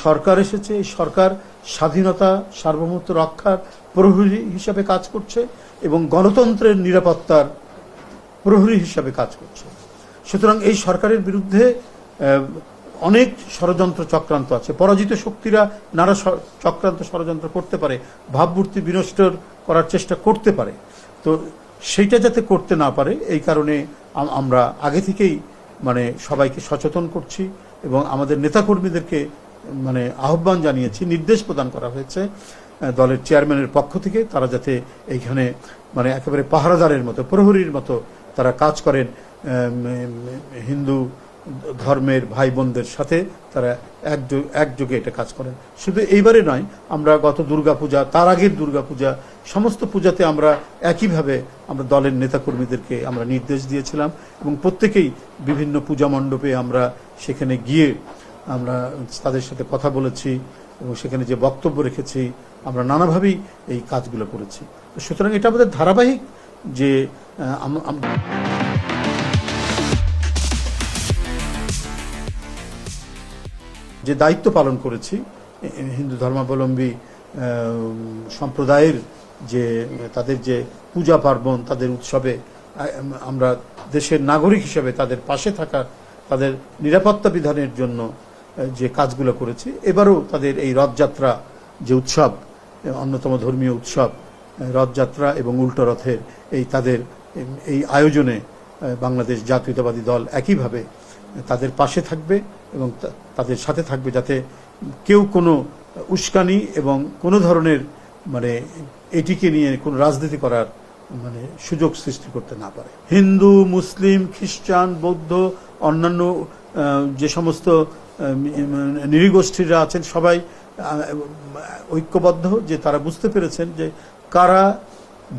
সরকার এসেছে, এই সরকার স্বাধীনতা সার্বভৌমত্ব রক্ষার প্রহরী হিসাবে কাজ করছে এবং গণতন্ত্রের নিরাপত্তার প্রহরী হিসাবে কাজ করছে। সুতরাং এই সরকারের বিরুদ্ধে অনেক ষড়যন্ত্র চক্রান্ত আছে। পরাজিত শক্তিরা নানা চক্রান্ত ষড়যন্ত্র করতে পারে, ভাবমূর্তি বিনষ্ট করার চেষ্টা করতে পারে। তো সেইটা যাতে করতে না পারে এই কারণে আমরা আগে থেকেই সবাইকে সচেতন করছি এবং আমাদের নেতাকর্মীদেরকে আহ্বান জানিয়েছি, নির্দেশ প্রদান করা হয়েছে দলের চেয়ারম্যানের পক্ষ থেকে, তারা যাতে এইখানে একেবারে পাহারাদারের মতো, প্রহরীর মতো তারা কাজ করেন, হিন্দু ধর্মের ভাই বোনদের সাথে তারা একযোগে এটা কাজ করেন। শুধু এইবারে নয়, আমরা গত দুর্গাপূজা, তার আগের দুর্গাপূজা, সমস্ত পূজাতে আমরা একইভাবে আমরা দলের নেতাকর্মীদেরকে আমরা নির্দেশ দিয়েছিলাম এবং প্রত্যেকেই বিভিন্ন পূজা মণ্ডপে আমরা সেখানে গিয়ে আমরা তাদের সাথে কথা বলেছি এবং সেখানে যে বক্তব্য রেখেছি আমরা নানাভাবেই এই কাজগুলো করেছি। সুতরাং এটা আমাদের ধারাবাহিক যে দায়িত্ব পালন করেছি হিন্দু ধর্মাবলম্বী সম্প্রদায়ের যে তাদের যে পূজা পার্বণ, তাদের উৎসবে আমরা দেশের নাগরিক হিসেবে তাদের পাশে থাকা, তাদের নিরাপত্তা বিধানের জন্য যে কাজগুলো করেছি। এবারও তাদের এই রথযাত্রা যে উৎসব, অন্যতম ধর্মীয় উৎসব রথযাত্রা এবং উল্টো রথের তাদের এই আয়োজনে বাংলাদেশ জাতীয়তাবাদী দল একইভাবে তাদের পাশে থাকবে এবং তাদের সাথে থাকবে, যাতে কেউ কোনো উস্কানি এবং কোনো ধরনের এটিকে নিয়ে কোনো রাজনীতি করার সুযোগ সৃষ্টি করতে না পারে। হিন্দু, মুসলিম, খ্রিস্টান, বৌদ্ধ, অন্যান্য যে সমস্ত নৃগোষ্ঠীরা আছেন সবাই ঐক্যবদ্ধ, যে তারা বুঝতে পেরেছেন যে কারা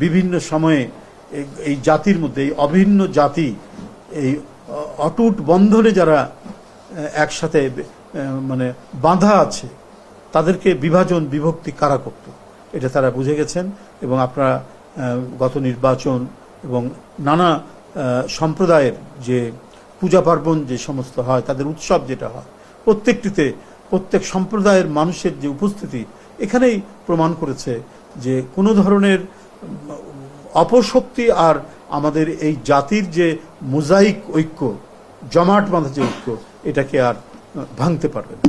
বিভিন্ন সময়ে এই জাতির মধ্যে, এই অভিন্ন জাতি, এই অটুট বন্ধনে যারা একসাথে বাঁধা আছে, তাদেরকে বিভাজন বিভক্তি কারা করত, এটা তারা বুঝে গেছেন। এবং আপনারা গত নির্বাচন এবং নানা সম্প্রদায়ের যে পূজা পার্বণ যে সমস্ত হয়, তাদের উৎসব যেটা হয়, প্রত্যেকটিতে প্রত্যেক সম্প্রদায়ের মানুষের যে উপস্থিতি এখানেই প্রমাণ করেছে যে কোনো ধরনের অপশক্তি আর আমাদের এই জাতির যে মোজাইক ঐক্য, জমাট বাঁধা যে ঐক্য, এটাকে আর ভাঙতে পারবে না।